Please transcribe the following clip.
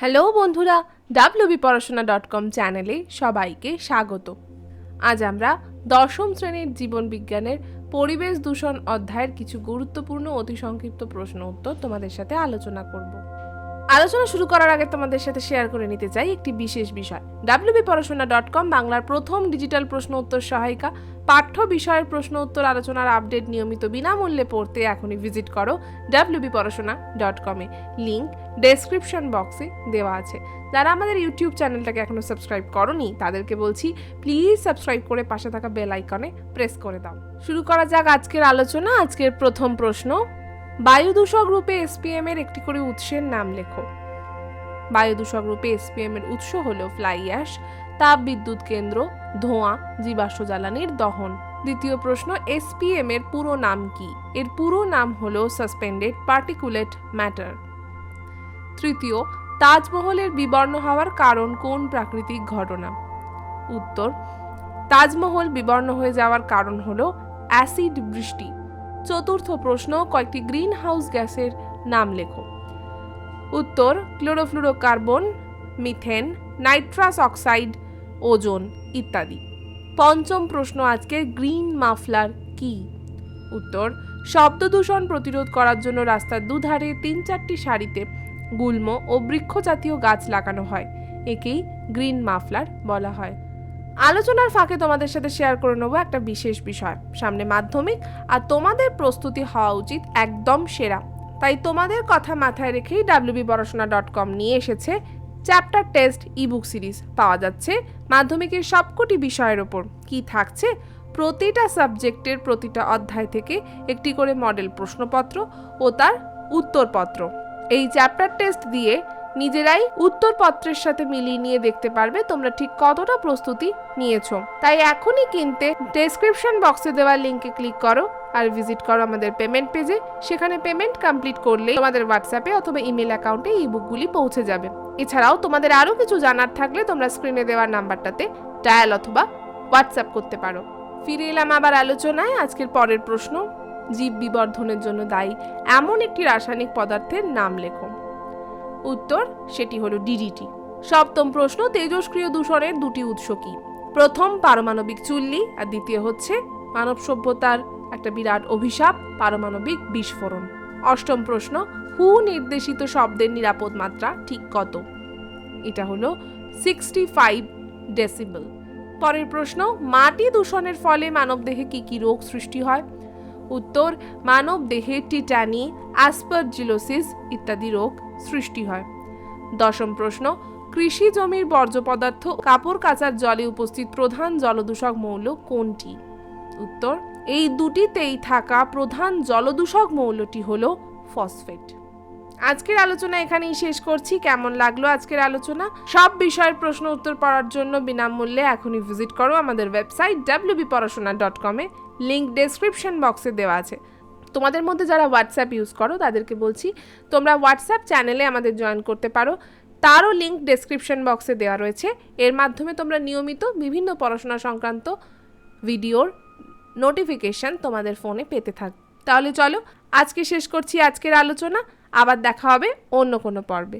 Hello বন্ধুরা, wbporashona.com চ্যানেলে সবাইকে স্বাগত। আজ আমরা দশম শ্রেণীর জীবন বিজ্ঞানের পরিবেশ দূষণ অধ্যায়ের কিছু গুরুত্বপূর্ণ অতি সংক্ষিপ্ত প্রশ্ন উত্তর তোমাদের সাথে আলোচনা করব। আলোচনা শুরু করার আগে তোমাদের সাথে শেয়ার করে নিতে চাই একটি বিশেষ বিষয়। wbporashona.com বাংলার প্রথম ডিজিটাল প্রশ্ন উত্তর সহায়িকা। পাঠ্য বিষয়ের প্রশ্ন উত্তর আলোচনার আপডেট নিয়মিত বিনামূল্যে পড়তে এখনই ভিজিট করো wbporashona.com এ। লিংক ডেসক্রিপশন বক্সে দেওয়া আছে। যারা আমাদের ইউটিউব চ্যানেলটাকে এখনো সাবস্ক্রাইব করোনি তাদেরকে বলছি প্লিজ সাবস্ক্রাইব করে পাশে থাকা বেল আইকনে প্রেস করে দাও। শুরু করা যাক আজকের আলোচনা। আজকের প্রথম প্রশ্ন, বায়ু দূষক রূপে এসপিএম এর একটি করে উৎসের নাম লেখো। বায়ু দূষক রূপে এসপিএম এর উৎস হলো ফ্লাই অ্যাশ, তাপ বিদ্যুৎ কেন্দ্র, ধোঁয়া, জীবাশ্ম জ্বালানির দহন। দ্বিতীয় প্রশ্ন, এসপিএম এর পুরো নাম কি? এর পুরো নাম হলো সাসপেন্ডেড পার্টিকুলেট ম্যাটার। তৃতীয়, তাজমহলের বিবর্ণ হওয়ার কারণ কোন প্রাকৃতিক ঘটনা? উত্তর, তাজমহল বিবর্ণ হয়ে যাওয়ার কারণ হলো অ্যাসিড বৃষ্টি। চতুর্থ প্রশ্ন, কয়েকটি গ্রিন হাউস গ্যাসের নাম লেখো। উত্তর, chlorofluorocarbon, methane, nitrous oxide, ozone ইত্যাদি। পঞ্চম প্রশ্ন আজকে, গ্রিন মাফলার কি? উত্তর, শব্দ দূষণ প্রতিরোধ করার জন্য রাস্তার দুধারে ৩-৪টি সারিতে গুল্ম ও বৃক্ষ জাতীয় গাছ লাগানো হয়। একেই গ্রিন মাফলার বলা হয়। আলোচনার ফাঁকে তোমাদের সাথে শেয়ার করে নেবো একটা বিশেষ বিষয়। সামনে মাধ্যমিক আর তোমাদের প্রস্তুতি হওয়া উচিত একদম সেরা। তাই তোমাদের কথা মাথায় রেখেই wbporashona.com নিয়ে এসেছে চ্যাপ্টার টেস্ট ইবুক সিরিজ। পাওয়া যাচ্ছে মাধ্যমিকের সবকটি বিষয়ের ওপর। কি থাকছে? প্রতিটা সাবজেক্টের প্রতিটা অধ্যায় থেকে একটি করে মডেল প্রশ্নপত্র ও তার উত্তরপত্র। এই চ্যাপ্টার টেস্ট দিয়ে নিজেরাই উত্তরপত্রের সাথে মিলিয়ে নিয়ে দেখতে পারবে তোমরা ঠিক কতটা প্রস্তুতি নিয়েছো। তাই এখনই কিনতে ডেসক্রিপশন বক্সে দেওয়া লিঙ্কে ক্লিক করো আর ভিজিট করো আমাদের পেমেন্ট পেজে। সেখানে পেমেন্ট কমপ্লিট করলে তোমাদের হোয়াটসঅ্যাপে অথবা ইমেল অ্যাকাউন্টে এই বুকগুলি পৌঁছে যাবে। এছাড়াও তোমাদের আরও কিছু জানার থাকলে তোমরা স্ক্রিনে দেওয়ার নাম্বারটাতে ডায়াল অথবা হোয়াটসঅ্যাপ করতে পারো। ফিরে এলাম আবার আলোচনায়। আজকের পরের প্রশ্ন, জীব বিবর্ধনের জন্য দায়ী এমন একটি রাসায়নিক পদার্থের নাম লেখো। উত্তর, সেটি হলো ডিডিটি। সপ্তম প্রশ্ন, তেজস্ক্রিয় দূষণের দুটি উৎস কি? প্রথম পারমাণবিক চুল্লি আর দ্বিতীয় হচ্ছে মানব সভ্যতার একটা বিরাট অভিশাপ, পারমাণবিক বিস্ফোরণ। অষ্টম প্রশ্ন, হু নির্দেশিত শব্দের নিরাপদ মাত্রা ঠিক কত? এটা হলো 65 ডেসিবেল। পরের প্রশ্ন, মাটি দূষণের ফলে মানবদেহে কি কি রোগ সৃষ্টি হয়? উত্তর, মানব দেহে টিটানি, অ্যাসপারজিলোসিস ইত্যাদি রোগ সৃষ্টি হয়। দশম প্রশ্ন, কৃষি জমির বর্জ্য পদার্থ কাপড় কাচার জলে উপস্থিত প্রধান জলদূষক মৌল কোনটি? উত্তর, এই দুটিতেই থাকা প্রধান জলদূষক মৌলটি হলো ফসফেট। আজকের আলোচনা এখানেই শেষ করছি। কেমন লাগলো আজকের আলোচনা? সব বিষয়ের প্রশ্ন উত্তর পড়ার জন্য বিনামূল্যে এখনই ভিজিট করো আমাদের ওয়েবসাইট wbporashona.com এ। লিংক ডেসক্রিপশন বক্সে দেওয়া আছে। তোমাদের মধ্যে যারা হোয়াটসঅ্যাপ ইউজ করো তাদেরকে বলছি তোমরা হোয়াটসঅ্যাপ চ্যানেলে আমাদের জয়েন করতে পারো। তারও লিংক ডেসক্রিপশন বক্সে দেওয়া রয়েছে। এর মাধ্যমে তোমরা নিয়মিত বিভিন্ন পড়াশোনা সংক্রান্ত ভিডিওর নোটিফিকেশন তোমাদের ফোনে পেতে থাকবে। তাহলে চলো আজকে শেষ করছি আজকের আলোচনা। আবার দেখা হবে অন্য কোনো পর্বে।